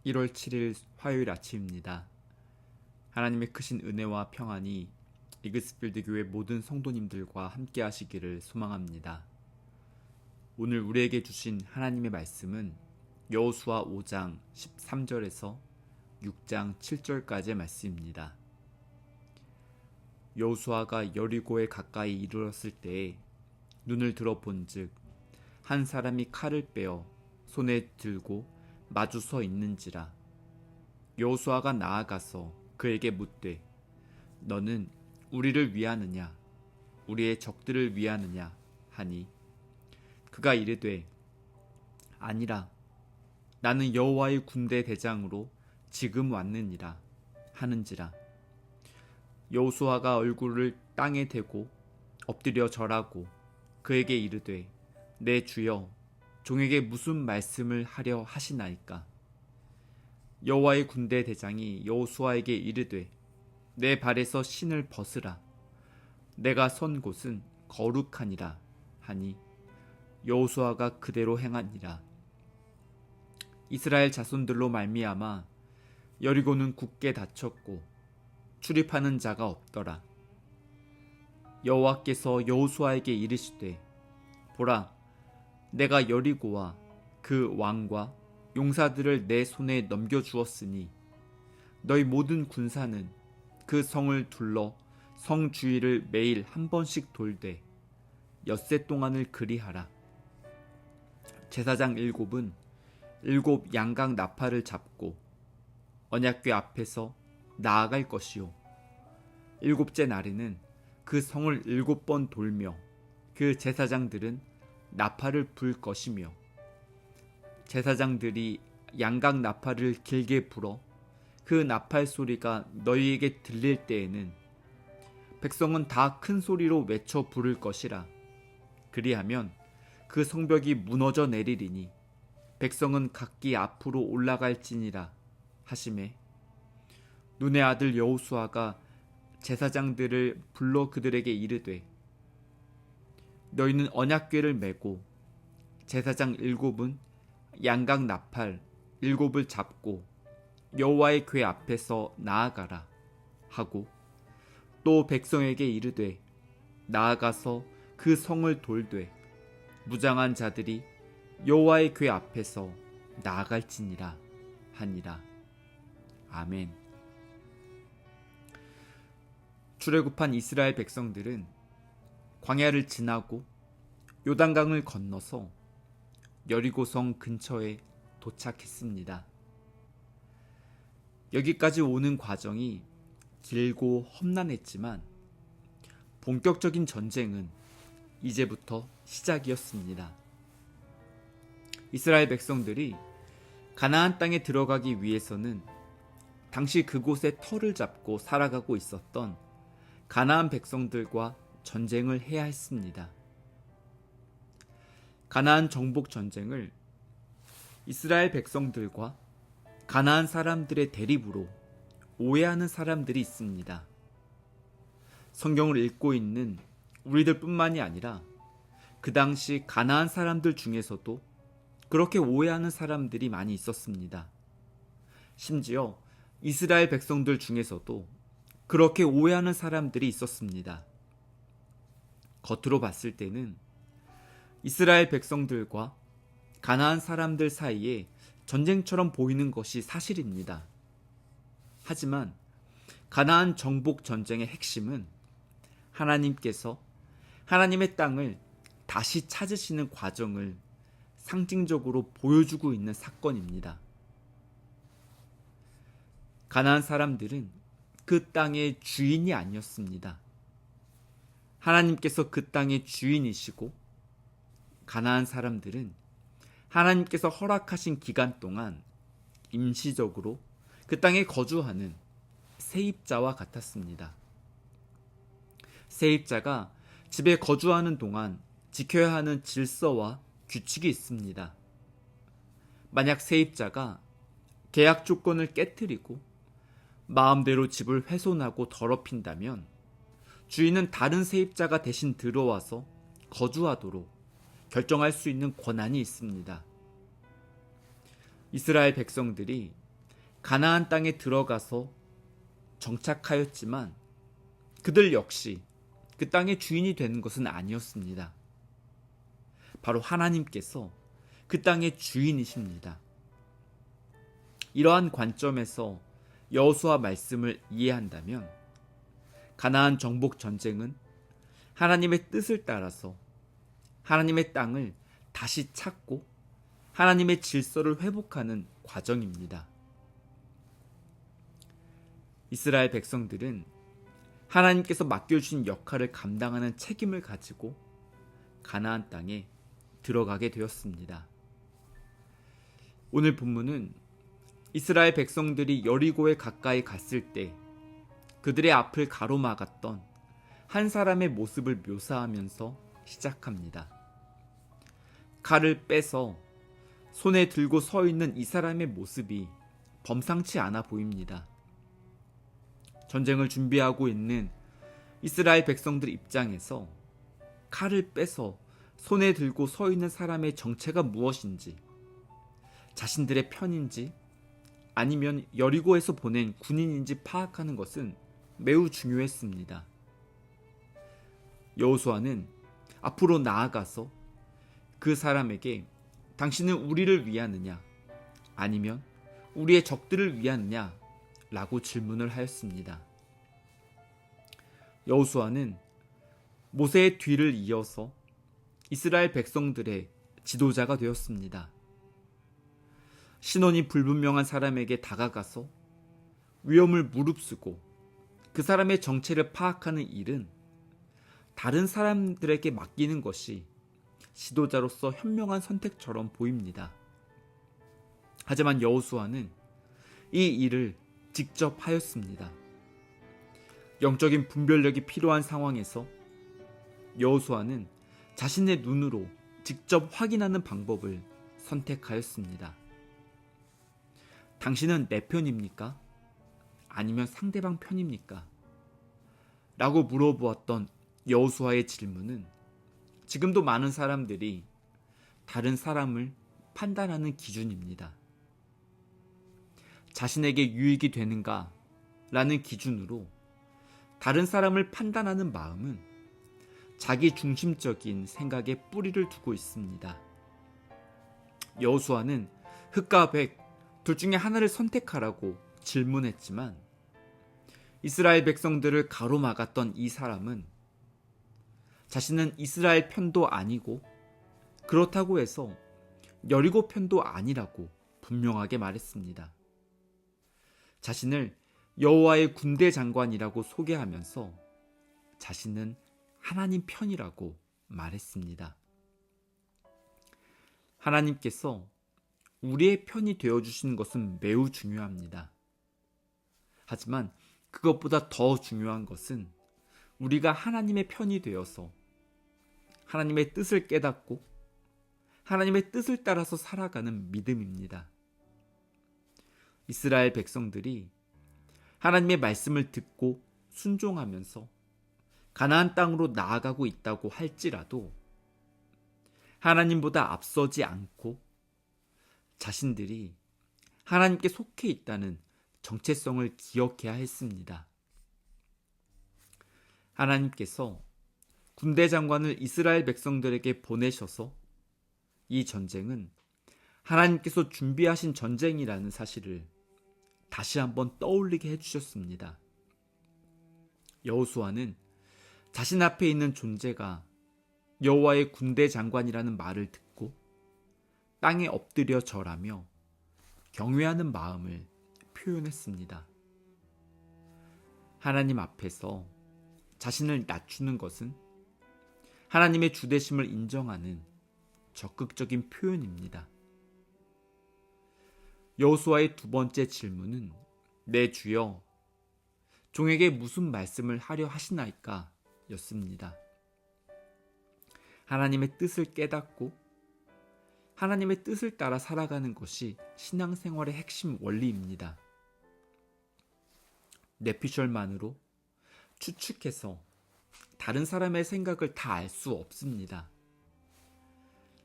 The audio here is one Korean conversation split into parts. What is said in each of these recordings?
1월 7일 화요일 아침입니다. 하나님의 크신 은혜와 평안이 이그스필드 교회 모든 성도님들과 함께 하시기를 소망합니다. 오늘 우리에게 주신 하나님의 말씀은 여호수아 5장 13절에서 6장 7절까지의 말씀입니다. 여호수아가 여리고에 가까이 이르렀을 때에 눈을 들어 본즉 한 사람이 칼을 빼어 손에 들고 마주 서 있는지라. 여호수아가 나아가서 그에게 묻되 너는 우리를 위하느냐 우리의 적들을 위하느냐 하니 그가 이르되 아니라 나는 여호와의 군대 대장으로 지금 왔느니라 하는지라. 여호수아가 얼굴을 땅에 대고 엎드려 절하고 그에게 이르되 내 주여 종에게 무슨 말씀을 하려 하시나이까. 여호와의 군대 대장이 여호수아에게 이르되 내 발에서 신을 벗으라. 내가 선 곳은 거룩하니라 하니 여호수아가 그대로 행하니라. 이스라엘 자손들로 말미암아 여리고는 굳게 닫혔고 출입하는 자가 없더라. 여호와께서 여호수아에게 이르시되 보라 내가 여리고와 그 왕과 용사들을 내 손에 넘겨주었으니 너희 모든 군사는 그 성을 둘러 성 주위를 매일 한 번씩 돌되 엿새 동안을 그리하라. 제사장 7은 7 양각 나팔을 잡고 언약궤 앞에서 나아갈 것이요 7째 날에는 그 성을 7번 돌며 그 제사장들은 나팔을 불 것이며 제사장들이 양각 나팔을 길게 불어 그 나팔 소리가 너희에게 들릴 때에는 백성은 다 큰 소리로 외쳐 부를 것이라. 그리하면 그 성벽이 무너져 내리리니 백성은 각기 앞으로 올라갈지니라 하시매 눈의 아들 여호수아가 제사장들을 불러 그들에게 이르되 너희는 언약궤를 메고 제사장 7은 양각 나팔 7을 잡고 여호와의 궤 앞에서 나아가라 하고 또 백성에게 이르되 나아가서 그 성을 돌되 무장한 자들이 여호와의 궤 앞에서 나아갈지니라 하니라. 아멘. 출애굽한 이스라엘 백성들은 광야를 지나고 요단강을 건너서 여리고성 근처에 도착했습니다. 여기까지 오는 과정이 길고 험난했지만 본격적인 전쟁은 이제부터 시작이었습니다. 이스라엘 백성들이 가나안 땅에 들어가기 위해서는 당시 그곳에 터를 잡고 살아가고 있었던 가나안 백성들과 전쟁을 해야 했습니다. 가나안 정복 전쟁을 이스라엘 백성들과 가나안 사람들의 대립으로 오해하는 사람들이 있습니다. 성경을 읽고 있는 우리들 뿐만이 아니라 그 당시 가나안 사람들 중에서도 그렇게 오해하는 사람들이 많이 있었습니다. 심지어 이스라엘 백성들 중에서도 그렇게 오해하는 사람들이 있었습니다. 겉으로 봤을 때는 이스라엘 백성들과 가나안 사람들 사이에 전쟁처럼 보이는 것이 사실입니다. 하지만 가나안 정복 전쟁의 핵심은 하나님께서 하나님의 땅을 다시 찾으시는 과정을 상징적으로 보여주고 있는 사건입니다. 가나안 사람들은 그 땅의 주인이 아니었습니다. 하나님께서 그 땅의 주인이시고 가나안 사람들은 하나님께서 허락하신 기간 동안 임시적으로 그 땅에 거주하는 세입자와 같았습니다. 세입자가 집에 거주하는 동안 지켜야 하는 질서와 규칙이 있습니다. 만약 세입자가 계약 조건을 깨트리고 마음대로 집을 훼손하고 더럽힌다면 주인은 다른 세입자가 대신 들어와서 거주하도록 결정할 수 있는 권한이 있습니다. 이스라엘 백성들이 가나안 땅에 들어가서 정착하였지만 그들 역시 그 땅의 주인이 되는 것은 아니었습니다. 바로 하나님께서 그 땅의 주인이십니다. 이러한 관점에서 여호수아 말씀을 이해한다면 가나안 정복 전쟁은 하나님의 뜻을 따라서 하나님의 땅을 다시 찾고 하나님의 질서를 회복하는 과정입니다. 이스라엘 백성들은 하나님께서 맡겨주신 역할을 감당하는 책임을 가지고 가나안 땅에 들어가게 되었습니다. 오늘 본문은 이스라엘 백성들이 여리고에 가까이 갔을 때 그들의 앞을 가로막았던 한 사람의 모습을 묘사하면서 시작합니다. 칼을 빼서 손에 들고 서 있는 이 사람의 모습이 범상치 않아 보입니다. 전쟁을 준비하고 있는 이스라엘 백성들 입장에서 칼을 빼서 손에 들고 서 있는 사람의 정체가 무엇인지, 자신들의 편인지 아니면 여리고에서 보낸 군인인지 파악하는 것은 매우 중요했습니다. 여호수아는 앞으로 나아가서 그 사람에게 당신은 우리를 위하느냐 아니면 우리의 적들을 위하느냐 라고 질문을 하였습니다. 여호수아는 모세의 뒤를 이어서 이스라엘 백성들의 지도자가 되었습니다. 신원이 불분명한 사람에게 다가가서 위험을 무릅쓰고 그 사람의 정체를 파악하는 일은 다른 사람들에게 맡기는 것이 지도자로서 현명한 선택처럼 보입니다. 하지만 여호수아는 이 일을 직접 하였습니다. 영적인 분별력이 필요한 상황에서 여호수아는 자신의 눈으로 직접 확인하는 방법을 선택하였습니다. 당신은 내 편입니까? 아니면 상대방 편입니까? 라고 물어보았던 여호수아의 질문은 지금도 많은 사람들이 다른 사람을 판단하는 기준입니다. 자신에게 유익이 되는가? 라는 기준으로 다른 사람을 판단하는 마음은 자기 중심적인 생각에 뿌리를 두고 있습니다. 여호수아는 흑과 백 둘 중에 하나를 선택하라고 질문했지만 이스라엘 백성들을 가로막았던 이 사람은 자신은 이스라엘 편도 아니고 그렇다고 해서 여리고 편도 아니라고 분명하게 말했습니다. 자신을 여호와의 군대 장관이라고 소개하면서 자신은 하나님 편이라고 말했습니다. 하나님께서 우리의 편이 되어주시는 것은 매우 중요합니다. 하지만 그것보다 더 중요한 것은 우리가 하나님의 편이 되어서 하나님의 뜻을 깨닫고 하나님의 뜻을 따라서 살아가는 믿음입니다. 이스라엘 백성들이 하나님의 말씀을 듣고 순종하면서 가나안 땅으로 나아가고 있다고 할지라도 하나님보다 앞서지 않고 자신들이 하나님께 속해 있다는 정체성을 기억해야 했습니다. 하나님께서 군대 장관을 이스라엘 백성들에게 보내셔서 이 전쟁은 하나님께서 준비하신 전쟁이라는 사실을 다시 한번 떠올리게 해주셨습니다. 여호수아는 자신 앞에 있는 존재가 여호와의 군대 장관이라는 말을 듣고 땅에 엎드려 절하며 경외하는 마음을 표현했습니다. 하나님 앞에서 자신을 낮추는 것은 하나님의 주되심을 인정하는 적극적인 표현입니다. 여호수아의 두 번째 질문은 내 주여 종에게 무슨 말씀을 하려 하시나이까 였습니다. 하나님의 뜻을 깨닫고 하나님의 뜻을 따라 살아가는 것이 신앙생활의 핵심 원리입니다. 뇌피셜만으로 추측해서 다른 사람의 생각을 다 알 수 없습니다.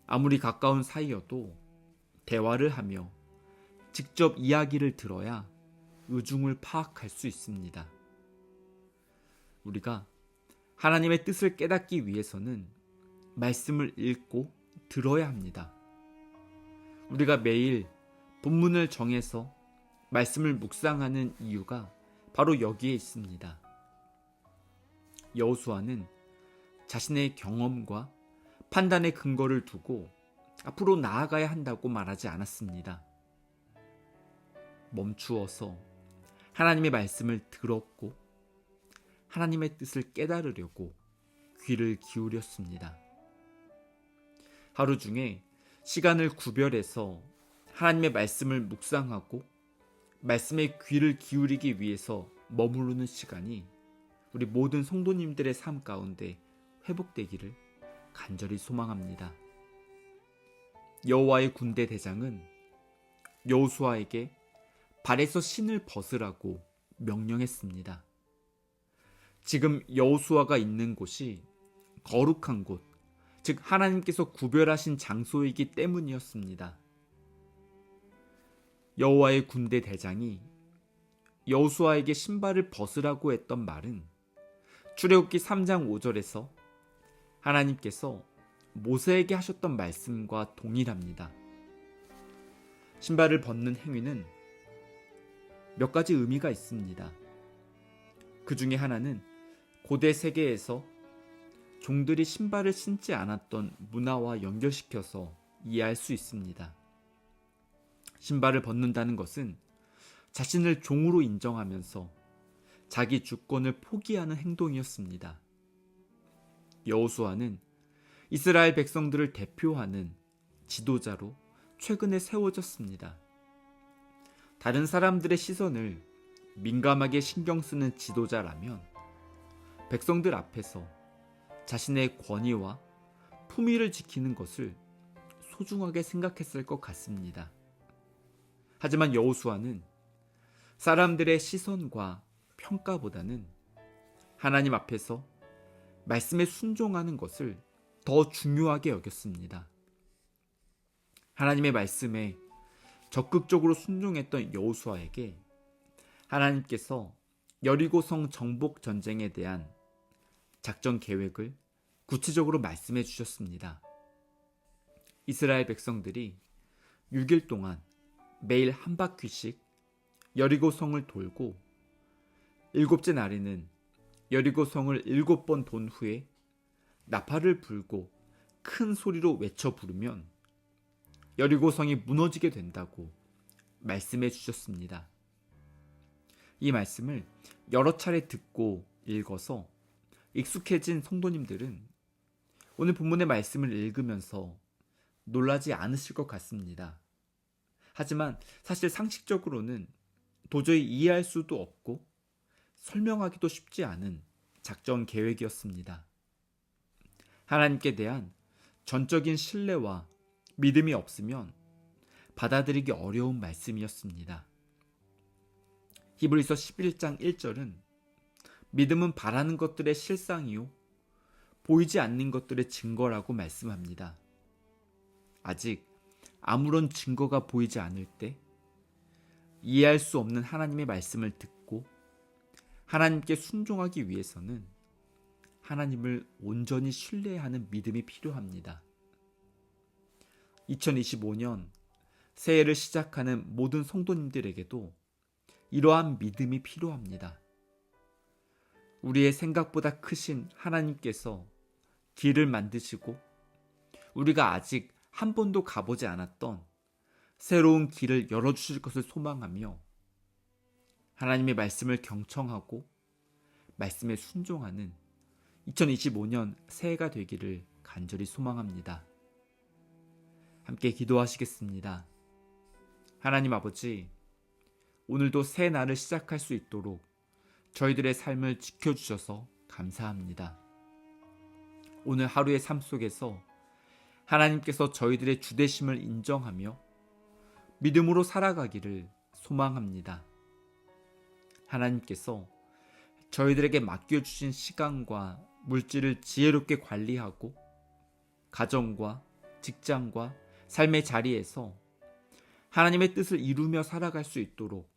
아무리 가까운 사이여도 대화를 하며 직접 이야기를 들어야 의중을 파악할 수 있습니다. 우리가 하나님의 뜻을 깨닫기 위해서는 말씀을 읽고 들어야 합니다. 우리가 매일 본문을 정해서 말씀을 묵상하는 이유가 바로 여기에 있습니다. 여호수아는 자신의 경험과 판단의 근거를 두고 앞으로 나아가야 한다고 말하지 않았습니다. 멈추어서 하나님의 말씀을 들었고 하나님의 뜻을 깨달으려고 귀를 기울였습니다. 하루 중에 시간을 구별해서 하나님의 말씀을 묵상하고 말씀에 귀를 기울이기 위해서 머무르는 시간이 우리 모든 성도님들의 삶 가운데 회복되기를 간절히 소망합니다. 여호와의 군대 대장은 여호수아에게 발에서 신을 벗으라고 명령했습니다. 지금 여호수아가 있는 곳이 거룩한 곳, 즉 하나님께서 구별하신 장소이기 때문이었습니다. 여호와의 군대 대장이 여호수아에게 신발을 벗으라고 했던 말은 출애굽기 3장 5절에서 하나님께서 모세에게 하셨던 말씀과 동일합니다. 신발을 벗는 행위는 몇 가지 의미가 있습니다. 그 중에 하나는 고대 세계에서 종들이 신발을 신지 않았던 문화와 연결시켜서 이해할 수 있습니다. 신발을 벗는다는 것은 자신을 종으로 인정하면서 자기 주권을 포기하는 행동이었습니다. 여호수아는 이스라엘 백성들을 대표하는 지도자로 최근에 세워졌습니다. 다른 사람들의 시선을 민감하게 신경 쓰는 지도자라면 백성들 앞에서 자신의 권위와 품위를 지키는 것을 소중하게 생각했을 것 같습니다. 하지만 여호수아는 사람들의 시선과 평가보다는 하나님 앞에서 말씀에 순종하는 것을 더 중요하게 여겼습니다. 하나님의 말씀에 적극적으로 순종했던 여호수아에게 하나님께서 여리고성 정복 전쟁에 대한 작전 계획을 구체적으로 말씀해 주셨습니다. 이스라엘 백성들이 6일 동안 매일 한 바퀴씩 여리고성을 돌고 7째 날에는 여리고성을 7번 돈 후에 나팔을 불고 큰 소리로 외쳐 부르면 여리고성이 무너지게 된다고 말씀해 주셨습니다. 이 말씀을 여러 차례 듣고 읽어서 익숙해진 성도님들은 오늘 본문의 말씀을 읽으면서 놀라지 않으실 것 같습니다. 하지만 사실 상식적으로는 도저히 이해할 수도 없고 설명하기도 쉽지 않은 작전 계획이었습니다. 하나님께 대한 전적인 신뢰와 믿음이 없으면 받아들이기 어려운 말씀이었습니다. 히브리서 11장 1절은 믿음은 바라는 것들의 실상이요 보이지 않는 것들의 증거라고 말씀합니다. 아직 아무런 증거가 보이지 않을 때 이해할 수 없는 하나님의 말씀을 듣고 하나님께 순종하기 위해서는 하나님을 온전히 신뢰하는 믿음이 필요합니다. 2025년 새해를 시작하는 모든 성도님들에게도 이러한 믿음이 필요합니다. 우리의 생각보다 크신 하나님께서 길을 만드시고 우리가 아직 한 번도 가보지 않았던 새로운 길을 열어주실 것을 소망하며 하나님의 말씀을 경청하고 말씀에 순종하는 2025년 새해가 되기를 간절히 소망합니다. 함께 기도하시겠습니다. 하나님 아버지, 오늘도 새 날을 시작할 수 있도록 저희들의 삶을 지켜주셔서 감사합니다. 오늘 하루의 삶 속에서 하나님께서 저희들의 주되심을 인정하며 믿음으로 살아가기를 소망합니다. 하나님께서 저희들에게 맡겨주신 시간과 물질을 지혜롭게 관리하고 가정과 직장과 삶의 자리에서 하나님의 뜻을 이루며 살아갈 수 있도록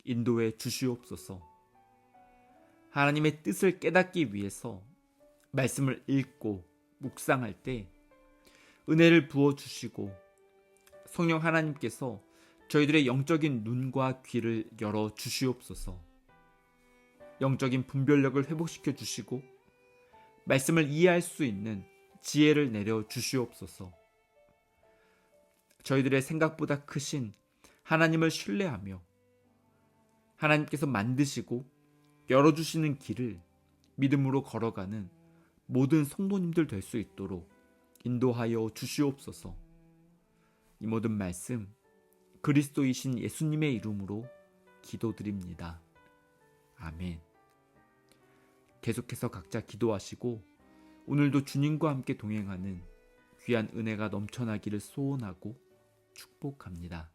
인도해 주시옵소서. 하나님의 뜻을 깨닫기 위해서 말씀을 읽고 묵상할 때 은혜를 부어주시고 성령 하나님께서 저희들의 영적인 눈과 귀를 열어 주시옵소서. 영적인 분별력을 회복시켜 주시고 말씀을 이해할 수 있는 지혜를 내려 주시옵소서. 저희들의 생각보다 크신 하나님을 신뢰하며 하나님께서 만드시고 열어주시는 길을 믿음으로 걸어가는 모든 성도님들 될 수 있도록 인도하여 주시옵소서. 이 모든 말씀 그리스도이신 예수님의 이름으로 기도드립니다. 아멘. 계속해서 각자 기도하시고 오늘도 주님과 함께 동행하는 귀한 은혜가 넘쳐나기를 소원하고 축복합니다.